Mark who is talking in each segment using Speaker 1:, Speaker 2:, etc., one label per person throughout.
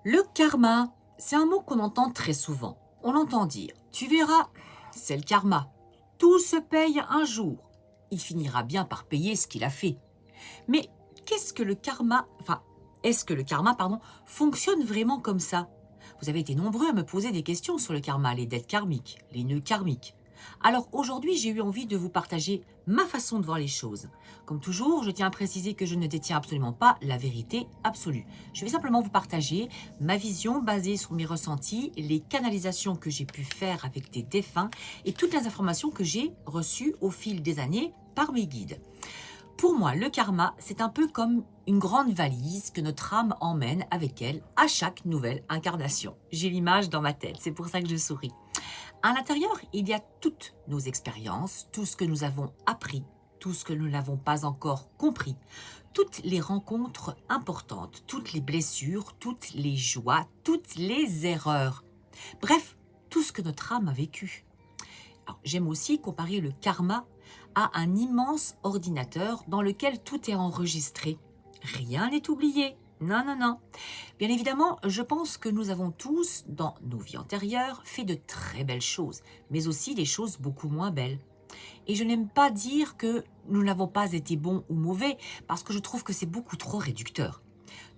Speaker 1: Le karma, c'est un mot qu'on entend très souvent. On l'entend dire, tu verras, c'est le karma. Tout se paye un jour. Il finira bien par payer ce qu'il a fait. Mais qu'est-ce que le karma, est-ce que le karma, fonctionne vraiment comme ça? Vous avez été nombreux à me poser des questions sur le karma, les dettes karmiques, les nœuds karmiques. Alors aujourd'hui, j'ai eu envie de vous partager ma façon de voir les choses. Comme toujours, je tiens à préciser que je ne détiens absolument pas la vérité absolue. Je vais simplement vous partager ma vision basée sur mes ressentis, les canalisations que j'ai pu faire avec des défunts et toutes les informations que j'ai reçues au fil des années par mes guides. Pour moi, le karma, c'est un peu comme une grande valise que notre âme emmène avec elle à chaque nouvelle incarnation. J'ai l'image dans ma tête, c'est pour ça que je souris. À l'intérieur, il y a toutes nos expériences, tout ce que nous avons appris, tout ce que nous n'avons pas encore compris, toutes les rencontres importantes, toutes les blessures, toutes les joies, toutes les erreurs. Bref, tout ce que notre âme a vécu. Alors, j'aime aussi comparer le karma à un immense ordinateur dans lequel tout est enregistré. Rien n'est oublié. Non, non, non. Bien évidemment, je pense que nous avons tous, dans nos vies antérieures, fait de très belles choses, mais aussi des choses beaucoup moins belles. Et je n'aime pas dire que nous n'avons pas été bons ou mauvais, parce que je trouve que c'est beaucoup trop réducteur.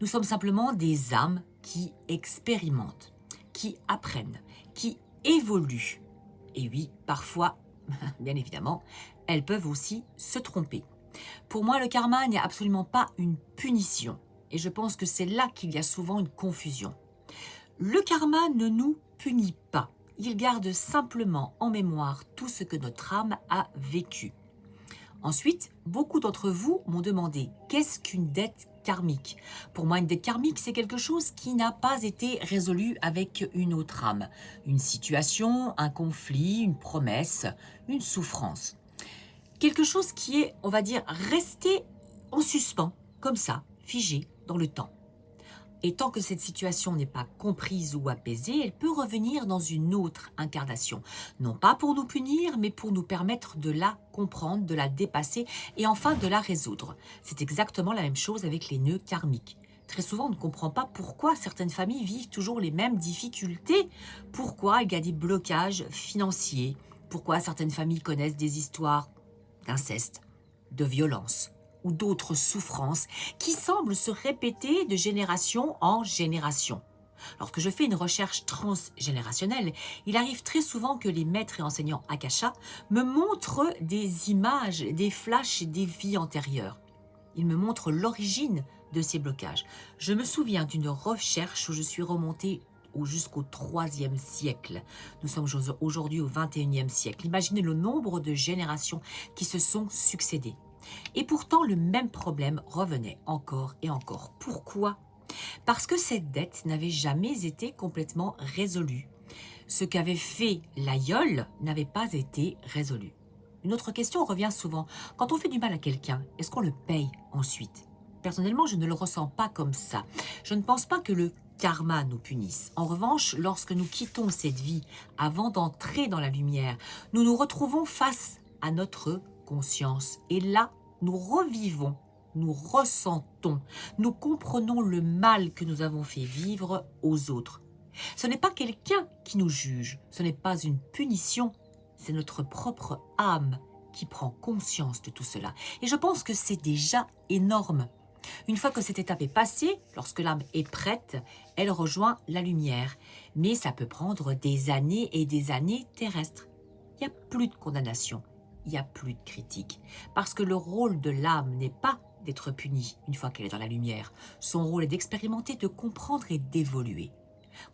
Speaker 1: Nous sommes simplement des âmes qui expérimentent, qui apprennent, qui évoluent. Et oui, parfois, bien évidemment, elles peuvent aussi se tromper. Pour moi, le karma n'est absolument pas une punition. Et je pense que c'est là qu'il y a souvent une confusion. Le karma ne nous punit pas. Il garde simplement en mémoire tout ce que notre âme a vécu. Ensuite, beaucoup d'entre vous m'ont demandé qu'est-ce qu'une dette karmique. Pour moi, une dette karmique, c'est quelque chose qui n'a pas été résolu avec une autre âme. Une situation, un conflit, une promesse, une souffrance. Quelque chose qui est, on va dire, resté en suspens, comme ça, figé dans le temps. Et tant que cette situation n'est pas comprise ou apaisée, elle peut revenir dans une autre incarnation. Non pas pour nous punir, mais pour nous permettre de la comprendre, de la dépasser et enfin de la résoudre. C'est exactement la même chose avec les nœuds karmiques. Très souvent, on ne comprend pas pourquoi certaines familles vivent toujours les mêmes difficultés, pourquoi il y a des blocages financiers, pourquoi certaines familles connaissent des histoires d'inceste, de violence ou d'autres souffrances qui semblent se répéter de génération en génération. Lorsque je fais une recherche transgénérationnelle, il arrive très souvent que les maîtres et enseignants Akasha me montrent des images, des flashs des vies antérieures. Ils me montrent l'origine de ces blocages. Je me souviens d'une recherche où je suis remontée jusqu'au IIIe siècle. Nous sommes aujourd'hui au XXIe siècle. Imaginez le nombre de générations qui se sont succédées. Et pourtant, le même problème revenait encore et encore. Pourquoi? Parce que cette dette n'avait jamais été complètement résolue. Ce qu'avait fait l'aïeul n'avait pas été résolu. Une autre question revient souvent. Quand on fait du mal à quelqu'un, est-ce qu'on le paye ensuite? Personnellement, je ne le ressens pas comme ça. Je ne pense pas que le karma nous punisse. En revanche, lorsque nous quittons cette vie avant d'entrer dans la lumière, nous nous retrouvons face à notre conscience. Et là, nous revivons, nous ressentons, nous comprenons le mal que nous avons fait vivre aux autres. Ce n'est pas quelqu'un qui nous juge, ce n'est pas une punition, c'est notre propre âme qui prend conscience de tout cela. Et je pense que c'est déjà énorme. Une fois que cette étape est passée, lorsque l'âme est prête, elle rejoint la lumière. Mais ça peut prendre des années et des années terrestres. Il n'y a plus de condamnation, il n'y a plus de critique. Parce que le rôle de l'âme n'est pas d'être punie une fois qu'elle est dans la lumière. Son rôle est d'expérimenter, de comprendre et d'évoluer.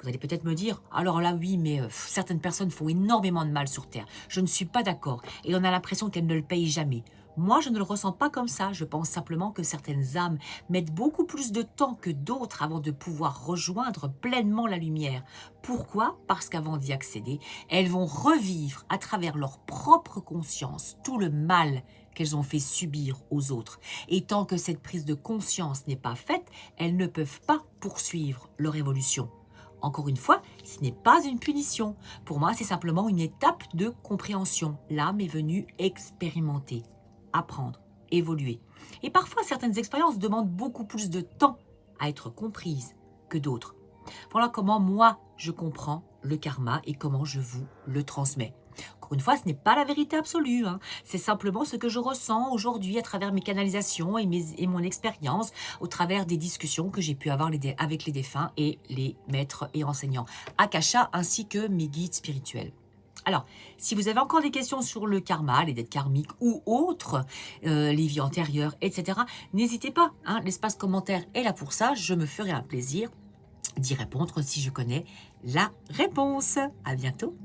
Speaker 1: Vous allez peut-être me dire, alors là oui, mais certaines personnes font énormément de mal sur Terre. Je ne suis pas d'accord et on a l'impression qu'elles ne le payent jamais. Moi, je ne le ressens pas comme ça. Je pense simplement que certaines âmes mettent beaucoup plus de temps que d'autres avant de pouvoir rejoindre pleinement la lumière. Pourquoi? Parce qu'avant d'y accéder, elles vont revivre à travers leur propre conscience tout le mal qu'elles ont fait subir aux autres. Et tant que cette prise de conscience n'est pas faite, elles ne peuvent pas poursuivre leur évolution. Encore une fois, ce n'est pas une punition. Pour moi, c'est simplement une étape de compréhension. L'âme est venue expérimenter, apprendre, évoluer. Et parfois, certaines expériences demandent beaucoup plus de temps à être comprises que d'autres. Voilà comment moi, je comprends le karma et comment je vous le transmets. Encore une fois, ce n'est pas la vérité absolue, hein. C'est simplement ce que je ressens aujourd'hui à travers mes canalisations et mon expérience, au travers des discussions que j'ai pu avoir avec les défunts et les maîtres et enseignants Akasha ainsi que mes guides spirituels. Alors, si vous avez encore des questions sur le karma, les dettes karmiques ou autres, les vies antérieures, etc., n'hésitez pas, hein, l'espace commentaire est là pour ça, je me ferai un plaisir d'y répondre si je connais la réponse. À bientôt.